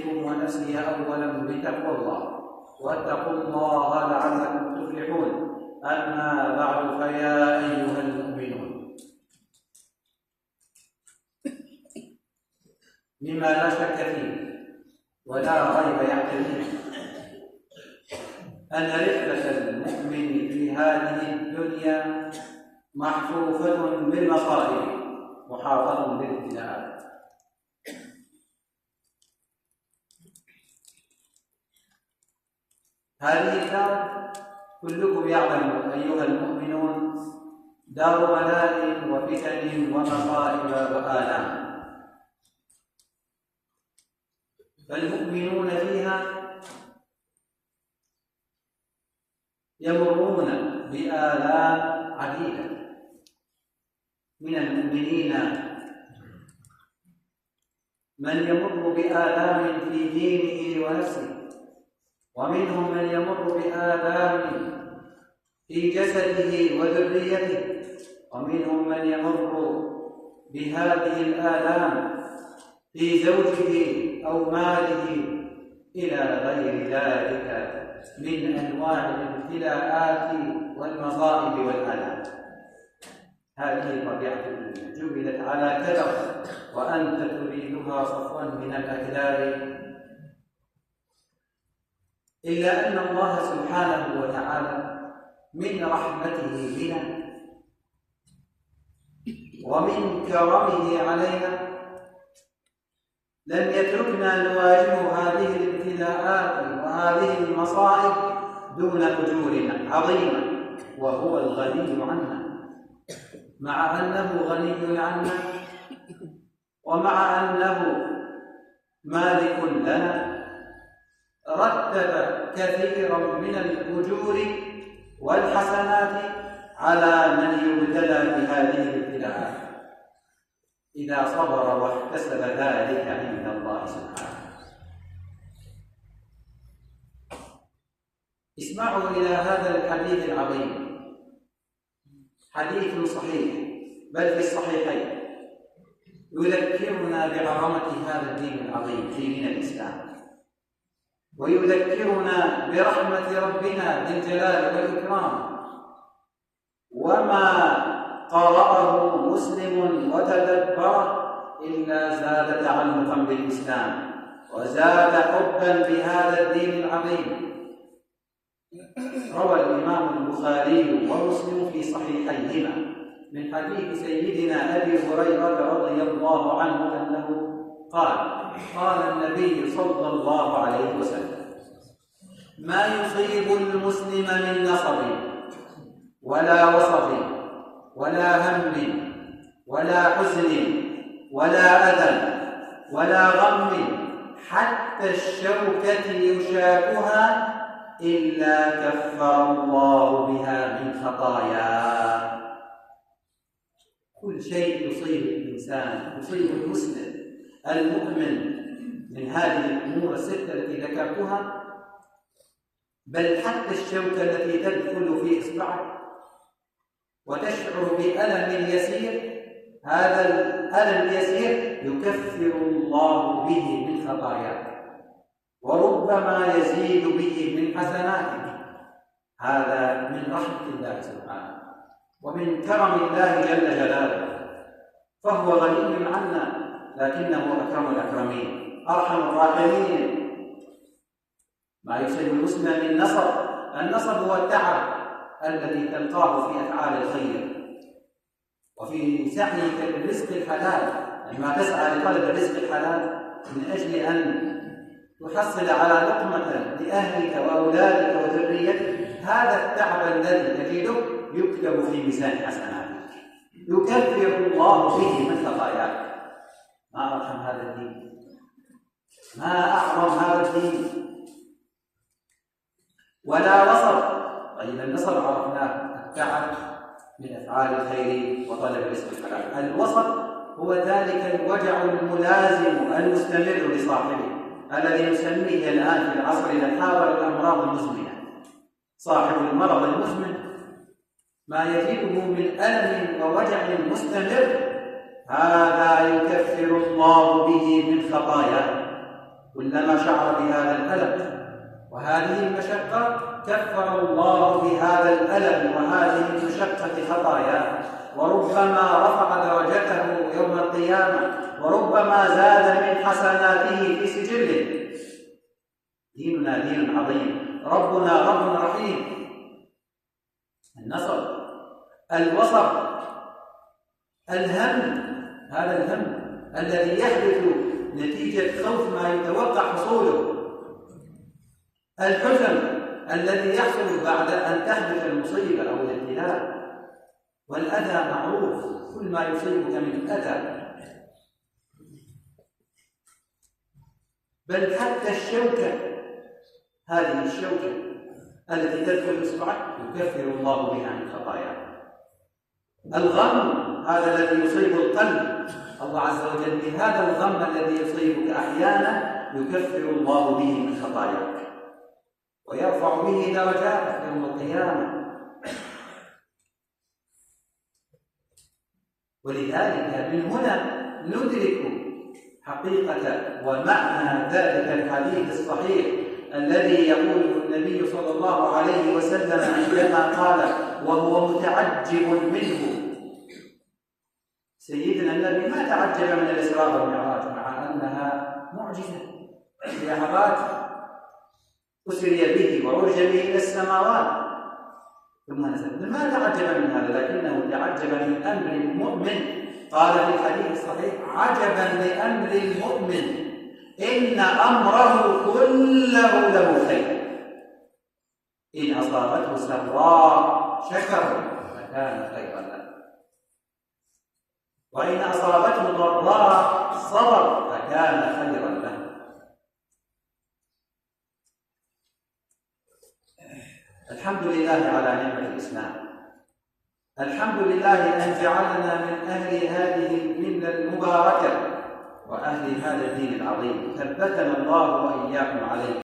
أوصيكم ونفسي أولا بتقوى الله، واتقوا الله لعلكم تفلحون. أما بعد، فيا أيها المؤمنون، مما لا شك فيه ولا ريب يعتريه أن رحلة المؤمن في هذه الدنيا محفوفة بالمصائب محاطة بالابتلاءات. هذه الدار كلكم يعلم أيها المؤمنون دار بلاء وفتن ومصائب وآلام، فالمؤمنون فيها يمرون بآلام عديدة. من المؤمنين من يمر بآلام في دينه ونفسه، ومنهم من يمر بآلام في جسده وذريته، ومنهم من يمر بهذه الآلام في زوجه أو ماله إلى غير ذلك من أنواع الابتلاءات والمصائب والآلام. هذه طبيعة الدنيا، جبلت على كدر، وأنت تريدها صفوا من الأكدار. إلا أن الله سبحانه وتعالى من رحمته بنا ومن كرمه علينا لم يتركنا نواجه هذه الابتلاءات وهذه المصائب دون أجور عظيمة، وهو الغني عنا. مع أنه غني عنا ومع أنه مالك لنا، رتب كثيرا من الأجور والحسنات على من يبتلى بهذه الابتلاءات إذا صبر واحتسب ذلك عند الله سبحانه. اسمعوا إلى هذا الحديث العظيم، حديث صحيح بل في الصحيحين، يذكرنا بعظمة هذا الدين العظيم في دين الإسلام، ويذكرنا برحمة ربنا ذي الجلال والإكرام. وما قرأه مسلم وتدبره إلا زاد تعلقا بالإسلام وزاد حبا بهذا الدين العظيم. روى الإمام البخاري ومسلم في صحيحيهما من حديث سيدنا أبي هريرة رضي الله عنه أنه قال النبي صلى الله عليه وسلم: ما يصيب المسلم من نصب ولا وصب ولا هم ولا حزن ولا أذى ولا غم حتى الشوكة يشاكها إلا كفر الله بها من خطاياه. كل شيء يصيب الإنسان، يصيب المسلم المؤمن من هذه الأمور الستة التي ذكرتها، بل حتى الشوكة التي تدخل في إصبعك وتشعر بألم يسير، هذا الألم اليسير يكفر الله به من خطاياك، وربما يزيد به من حسناتك. هذا من رحمة الله سبحانه ومن كرم الله جل جلاله، فهو غني عنا لكنه أكرم الأكرمين أرحم الراحمين. ما يصيب المسلم من نصب، النصب هو التعب الذي تلقاه في أفعال الخير وفي سعيك للرزق الحلال، لما تسعى لطلب الرزق الحلال من أجل أن تحصل على لقمة لأهلك وأولادك وذريتك، هذا التعب الذي تجده يكتب في ميزان حسناتك، يكفر الله به من خطاياك. ما أرحم هذا الدين، ما أعظم هذا الدين. ولا وصف. طيب النصب عرفناه، التعب من أفعال الخير وطلب الرزق الحلال. الوصف هو ذلك الوجع الملازم المستمر لصاحبه الذي نسميه الآن في العصر الحاضر الأمراض المزمنة. صاحب المرض المزمن ما يجده من ألم ووجع مستمر، هذا يكفر الله به من خطاياه كلما شعر بهذا الألم وهذه المشقة كفر الله بهذا الألم وهذه المشقة خطاياه، وربما رفع درجته يوم القيامة، وربما زاد من حسناته في سجله. ديننا دين عظيم، ربنا رب رحيم. النصر، الوصف، الهم، هذا الهم الذي يحدث نتيجة خوف ما يتوقع حصوله، الحزن الذي يحصل بعد أن تحدث المصيبة أو الابتلاء، والأذى معروف، كل ما يصيبك من أذى، بل حتى الشوكة، هذه الشوكة التي تدخل إصبعك يكفر الله بها عن خطاياك. الغم هذا الذي يصيب القلب، الله عز وجل بهذا الغم الذي يصيبك أحيانا يكفر الله به من خطاياك ويرفع به درجاتك يوم القيامة. ولذلك من هنا ندرك حقيقة ومعنى ذلك الحديث الصحيح الذي يقوله النبي صلى الله عليه وسلم عندما قال وهو متعجب منه. سيدنا النبي ما تعجب من الإسراء والمعراج مع أنها معجزة، لحظات أسري به وعرج به إلى السماوات ثم نزل، ما تعجب من هذا، لكنه تعجب من أمر المؤمن. قال في الحديث الصحيح عجبا لأمر المؤمن إن أمره كله له خير، إن أصابته سراء شكر فكان خيرا له، وإن أصابته ضراء صبر فكان خيرا له. الحمد لله على نعمة الإسلام، الحمد لله أن جعلنا من أهل هذه الملة المباركة وأهل هذا الدين العظيم، ثبتنا الله وإياكم عليه.